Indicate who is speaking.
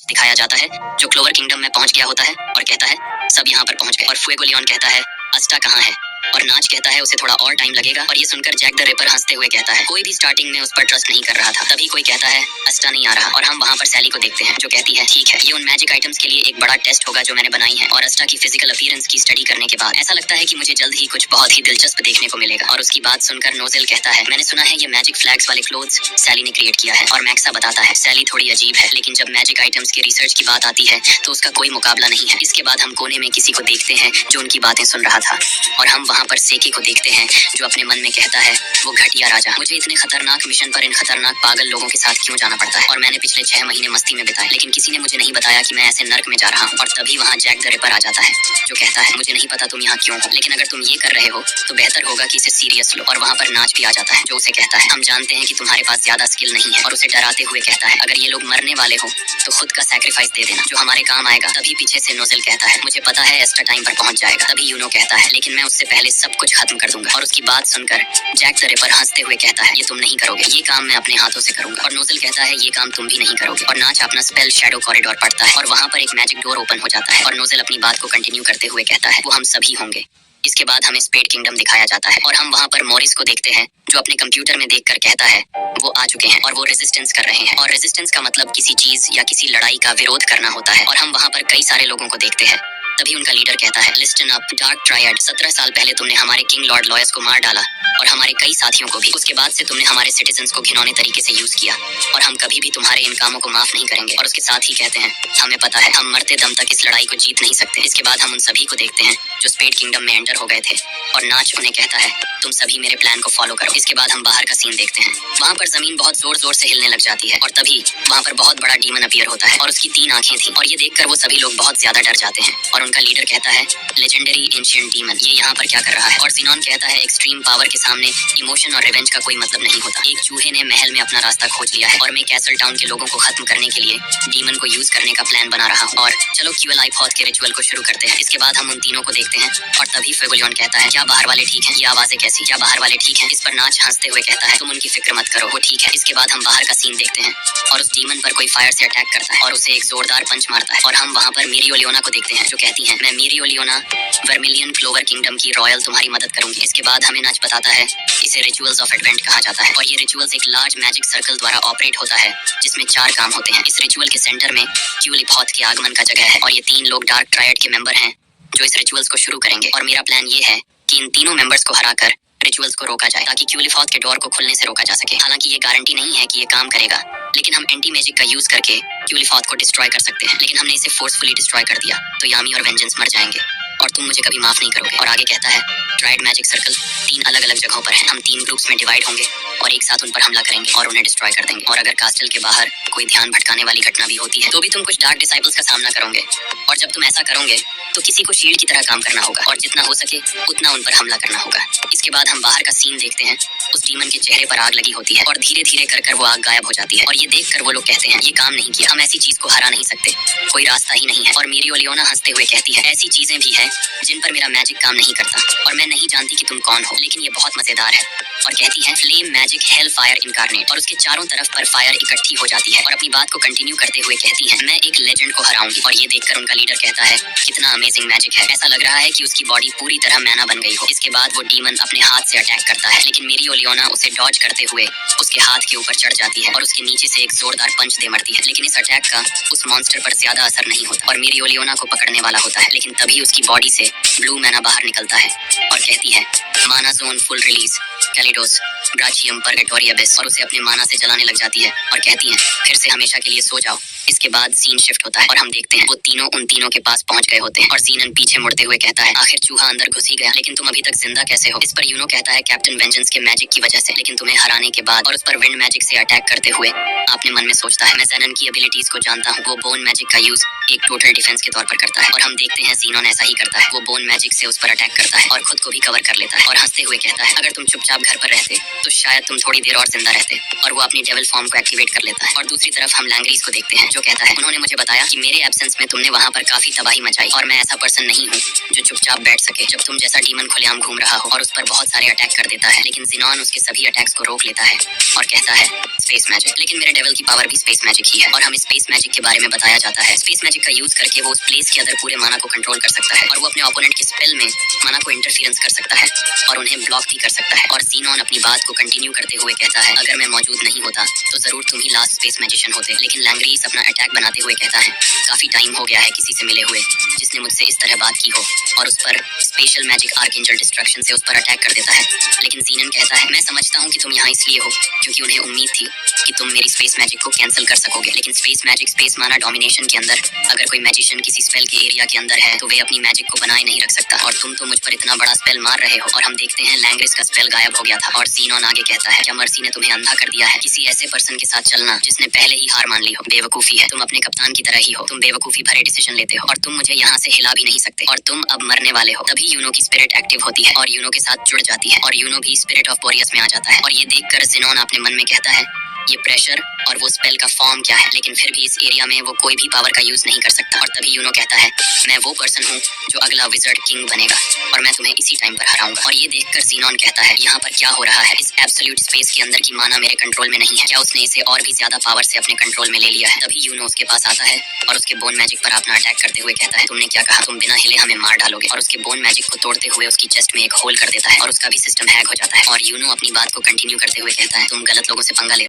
Speaker 1: दिखाया जाता है जो क्लोवर किंगडम में पहुंच गया होता है और कहता है सब यहाँ पर पहुंच गए। और फुएगोलियन कहता है अस्टा कहाँ है, और नाच कहता है उसे थोड़ा और टाइम लगेगा। और ये सुनकर जैक द रिपर हंसते हुए कहता है कोई भी स्टार्टिंग में उस पर ट्रस्ट नहीं कर रहा था। तभी कोई कहता है अस्टा नहीं आ रहा, और हम वहाँ पर सैली को देखते हैं जो कहती है ठीक है, ये उन मैजिक आइटम्स के लिए एक बड़ा टेस्ट होगा जो मैंने बनाई है। और अस्टा की फिजिकल अपीयरेंस की स्टडी करने के बाद ऐसा लगता है कि मुझे जल्द ही कुछ बहुत ही दिलचस्प देखने को मिलेगा। और उसकी बात सुनकर नोजेल कहता है मैंने सुना है ये मैजिक फ्लैग्स वाले क्लोथ्स सैली ने क्रिएट किया है। और मैक्सा बताता है सैली थोड़ी अजीब है, लेकिन जब मैजिक आइटम्स के रिसर्च की बात आती है तो उसका कोई मुकाबला नहीं है। इसके बाद हम कोने में किसी को देखते हैं जो उनकी बातें सुन रहा था, और हम वहाँ पर सेकी को देखते हैं जो अपने मन में कहता है वो घटिया राजा, मुझे इतने खतरनाक मिशन पर इन खतरनाक पागल लोगों के साथ क्यों जाना पड़ता है, और मैंने पिछले 6 महीने मस्ती में बिताए, लेकिन किसी ने मुझे नहीं बताया कि मैं ऐसे नर्क में जा रहा हूँ। और तभी वहाँ जैक द रिपर आ जाता है जो कहता है मुझे नहीं पता तुम यहाँ क्यों हो, लेकिन अगर तुम ये कर रहे हो तो बेहतर होगा कि इसे सीरियस लो। और वहाँ पर नाच भी आ जाता है जो उसे कहता है हम जानते हैं कि तुम्हारे पास ज्यादा स्किल नहीं है, और उसे डराते हुए कहता है अगर ये लोग मरने वाले हो तो खुद का सैक्रिफाइस दे देना जो हमारे काम आएगा। तभी पीछे से नोजेल कहता है मुझे पता है एस्टा टाइम पर पहुंच जाएगा। तभी यूनो कहता है लेकिन मैं उससे पहले सब कुछ खत्म कर दूंगा। और उसकी बात सुनकर जैक द रिपर हंसते हुए कहता है ये तुम नहीं करोगे, ये काम मैं अपने हाथों से करूंगा। और नोजेल कहता है ये काम तुम भी नहीं करोगे। और नाच अपना स्पेल शैडो कॉरिडोर पढ़ता है और वहाँ पर एक मैजिक डोर ओपन हो जाता है, और नोजेल अपनी बात को कंटिन्यू करते हुए कहता है वो हम सभी होंगे। इसके बाद हमें स्पेड किंगडम दिखाया जाता है और हम वहाँ पर मॉरिस को देखते हैं जो अपने कंप्यूटर में देखकर कहता है वो आ चुके हैं और वो रेजिस्टेंस कर रहे हैं। और रेजिस्टेंस का मतलब किसी चीज या किसी लड़ाई का विरोध करना होता है। और हम वहाँ पर कई सारे लोगों को देखते हैं। तभी उनका लीडर कहता है लिस्टन अप डार्क ट्रायड, 17 साल पहले तुमने हमारे किंग लॉर्ड लॉयस को मार डाला और हमारे कई साथियों को भी। उसके बाद से तुमने हमारे सिटीजन्स को घिनौने तरीके से यूज किया, और हम कभी भी तुम्हारे इन कामों को माफ नहीं करेंगे। और उसके साथ ही कहते हैं हमें पता है हम मरते दम तक इस लड़ाई को जीत नहीं सकते। इसके बाद हम उन सभी को देखते हैं जो स्पेड किंगडम में एंटर हो गए थे, और नाच उन्हें कहता है तुम सभी मेरे प्लान को फॉलो करो। इसके बाद हम बाहर का सीन देखते हैं, वहाँ पर जमीन बहुत जोर जोर से हिलने लग जाती है, और तभी वहाँ पर बहुत बड़ा डीमन अपीयर होता है और उसकी 3 आंखें थी। और ये देखकर वो सभी लोग बहुत ज्यादा डर जाते हैं, और उनका लीडर कहता है लेजेंडरी एंशिएंट डीमन ये यहाँ पर क्या कर रहा है। और ज़ीनॉन कहता है एक्सट्रीम पावर के सामने इमोशन और रिवेंज का कोई मतलब नहीं होता। एक चूहे ने महल में अपना रास्ता खोज लिया है, और मैं कैसल टाउन के लोगों को खत्म करने के लिए डीमन को यूज करने का प्लान बना रहा हूँ। और चलो क्यूएल फौज के रिचुअल को शुरू करते हैं। इसके बाद हम उन तीनों को देखते हैं, और तभी फेगोलियन कहता है क्या बाहर वाले ठीक हैं, ये आवाजें कैसी, क्या बाहर वाले ठीक हैं। इस पर नाच हंसते हुए कहता है तुम उनकी फिक्र मत करो वो ठीक है। इसके बाद हम बाहर का सीन देखते हैं, और उस डीमन पर कोई फायर से अटैक करता है और उसे एक जोरदार पंच मारता है। और हम वहाँ पर मीरियोलियोना को देखते हैं जो कहती है मैं मीरियोलियोना वर्मिलियन क्लोवर किंगडम की रॉयल तुम्हारी मदद करूंगी। इसके बाद हमें नाच बताता है इसे रिचुअल्स ऑफ एडवेंट कहा जाता है, और ये रिचुअल्स एक लार्ज मैजिक सर्कल द्वारा ऑपरेट होता है जिसमें 4 काम होते हैं। इस रिचुअल के सेंटर में क्यूलिफॉथ के आगमन का जगह है, और ये 3 लोग डार्क ट्रायड के मेंबर हैं जो इस रिचुअल्स को शुरू करेंगे। और मेरा प्लान ये है कि इन तीनों मेंबर्स को हराकर रिचुअल्स को रोका जाए ताकि क्यूलिफॉथ के डोर को खुलने से रोका जा सके। हालांकि ये गारंटी नहीं है कि ये काम करेगा, लेकिन हम एंटी मैजिक का यूज करके क्यूलिफॉथ को डिस्ट्रॉय कर सकते हैं। लेकिन हमने इसे फोर्सफुली डिस्ट्रॉय कर दिया तो यामी और वेंजेंस मर जाएंगे, और तुम मुझे कभी माफ नहीं करोगे। और आगे कहता है ट्राइड मैजिक सर्कल 3 अलग अलग जगहों पर है, हम 3 ग्रुप्स में डिवाइड होंगे और एक साथ उन पर हमला करेंगे और उन्हें डिस्ट्रॉय कर देंगे। और अगर कास्टल के बाहर कोई ध्यान भटकाने वाली घटना भी होती है तो भी तुम कुछ डार्क डिसाइपल्स का सामना करोगे, और जब तुम ऐसा करोगे तो किसी को शील्ड की तरह काम करना होगा और जितना हो सके उतना उन पर हमला करना होगा। इसके बाद हम बाहर का सीन देखते हैं, उस डीमन के चेहरे पर आग लगी होती है और धीरे धीरे कर वो आग गायब हो जाती है। और ये देखकर वो लोग कहते हैं ये काम नहीं किया, हम ऐसी चीज को हरा नहीं सकते, कोई रास्ता ही नहीं है। और मीरियोलियोना हंसते हुए कहती है ऐसी चीजें भी हैं जिन पर मेरा मैजिक काम नहीं करता, और मैं नहीं जानती कि तुम कौन हो, लेकिन ये बहुत मजेदार है। और कहती है flame magic hello fire incarnate, और उसके चारों तरफ पर फायर इकट्ठी हो जाती है। और अपनी बात को कंटिन्यू करते हुए कहती है मैं एक लेजेंड को हराऊंगी। और ये देखकर उनका लीडर कहता है कितना अमेजिंग मैजिक है, ऐसा लग रहा है कि उसकी बॉडी पूरी तरह मैना बन गई हो। इसके बाद वो डीमन अपने हाथ से अटैक करता है, लेकिन मीरियोलियोना उसे डॉज करते हुए उसके हाथ के ऊपर चढ़ जाती है और उसके नीचे से एक जोरदार पंच दे मरती है। लेकिन इस अटैक का उस मॉन्स्टर पर ज्यादा असर नहीं होता और मीरियोलियोना को पकड़ने वाला होता है। लेकिन तभी उसकी बॉडी से ब्लू मैना बाहर निकलता है और कहती है माना जोन फुल रिलीज कैलिडोस ब्राचियम परगेटोरी अबिस, और उसे अपने माना से जलाने लग जाती है और कहती है फिर से हमेशा के लिए सो जाओ। इसके बाद सीन शिफ्ट होता है और हम देखते हैं वो तीनों उन तीनों के पास पहुंच गए होते हैं, और ज़ीनन पीछे मुड़ते हुए कहता है आखिर चूहा अंदर घुस ही गया, लेकिन तुम अभी तक जिंदा कैसे हो। इस पर यूनो कहता है कैप्टन वेंजेंस के मैजिक की वजह से, लेकिन तुम्हें हराने के बाद और उस पर विंड मैजिक से अटैक करते हुए अपने मन में सोचता है मैं ज़ेनन की एबिलिटीज को जानता हूँ, वो बोन मैजिक का यूज एक टोटल डिफेंस के तौर पर करता है। और हम देखते हैं ज़ीनन ऐसा ही करता है। करता है। वो बोन मैजिक से उस पर अटैक करता है और खुद को भी कवर कर लेता है और हंसते हुए कहता है, अगर तुम चुपचाप घर पर रहते तो शायद तुम थोड़ी देर और जिंदा रहते। और वो अपनी डेविल फॉर्म को एक्टिवेट कर लेता है। और दूसरी तरफ हम लैंग्रीज को देखते हैं जो कहता है, उन्होंने मुझे बताया कि मेरे एब्सेंस में तुमने वहाँ पर काफी तबाही मचाई और मैं ऐसा पर्सन नहीं हूँ जो चुपचाप बैठ सके जब तुम जैसा डीमन खुलेआम घूम रहा हो। और उस पर बहुत सारे अटैक कर देता है, लेकिन ज़ीनॉन उसके सभी अटैक्स को रोक लेता है और कहता है, स्पेस मैजिक। लेकिन मेरे डेविल की पावर भी स्पेस मैजिक ही है और हमें स्पेस मैजिक के बारे में बताया जाता है। स्पेस मैजिक का यूज करके वो उस प्लेस के अंदर पूरे माना को कंट्रोल कर सकता है और वो अपने ओपोनेंट के स्पेल में माना को इंटरफियरेंस कर सकता है और उन्हें ब्लॉक भी कर सकता है। और ज़ीनॉन अपनी बात को कंटिन्यू करते हुए कहता है, अगर मैं मौजूद नहीं होता तो जरूर तुम ही लास्ट स्पेस मैजिशियन होते। लेकिन लैंग्रीज अपना अटैक बनाते हुए कहता है, काफी टाइम हो गया है किसी से मिले हुए जिसने मुझसे इस तरह बात की हो। और उस पर स्पेशल मैजिक आर्कएंजल डिस्ट्रक्शन से उस पर अटैक कर देता है। लेकिन ज़ीनन कहता है, मैं समझता हूँ कि तुम यहाँ इसलिए हो क्योंकि उन्हें उम्मीद थी कि तुम मेरी स्पेस मैजिक को कैंसिल कर सकोगे। लेकिन स्पेस मैजिक स्पेस माना डोमिनेशन के अंदर अगर कोई मैजिशियन किसी स्पेल के एरिया के अंदर है तो वे अपनी मैजिक को बनाए नहीं रख सकता। और तुम तो मुझ पर इतना बड़ा स्पेल मार रहे हो। और हम देखते हैं लैंग्रिस का स्पेल गायब हो गया था। और ज़ीनॉन आगे कहता है, क्या मर्सी ने तुम्हें अंधा कर दिया है? किसी ऐसे पर्सन के साथ चलना जिसने पहले ही हार मान ली हो बेवकूफी है। तुम अपने कप्तान की तरह ही हो, तुम बेवकूफी भरे डिसीजन लेते हो और तुम मुझे यहाँ से हिला भी नहीं सकते और तुम अब मरने वाले हो। तभी यूनो की स्पिरिट एक्टिव होती है और यूनो के साथ जुड़ जाती है और यूनो भी स्पिरिट ऑफ बोरियस में आ जाता है। और ये देखकर ज़ीनॉन अपने मन में कहता है, ये प्रेशर और वो स्पेल का फॉर्म क्या है, लेकिन फिर भी इस एरिया में वो कोई भी पावर का यूज नहीं कर सकता। और तभी यूनो कहता है, मैं वो पर्सन हूँ जो अगला विज़र्ड किंग बनेगा और मैं तुम्हें इसी टाइम पर हराऊंगा। और ये देखकर ज़ीनॉन कहता है, यहाँ पर क्या हो रहा है? इस एब्सोल्यूट स्पेस के अंदर की माना मेरे कंट्रोल में नहीं है। क्या उसने इसे और भी ज्यादा पावर से अपने कंट्रोल में ले लिया है? तभी यूनो उसके पास आता है और उसके बोन मैजिक पर अपना अटैक करते हुए कहता है, तुमने क्या कहा? तुम बिना हिले हमें मार डालोगे? और उसके बोन मैजिक को तोड़ते हुए उसकी चेस्ट में एक होल कर देता है और उसका भी सिस्टम हैक हो जाता है। और यूनो अपनी बात को कंटिन्यू करते हुए कहता है, तुम गलत लोगों से पंगा ले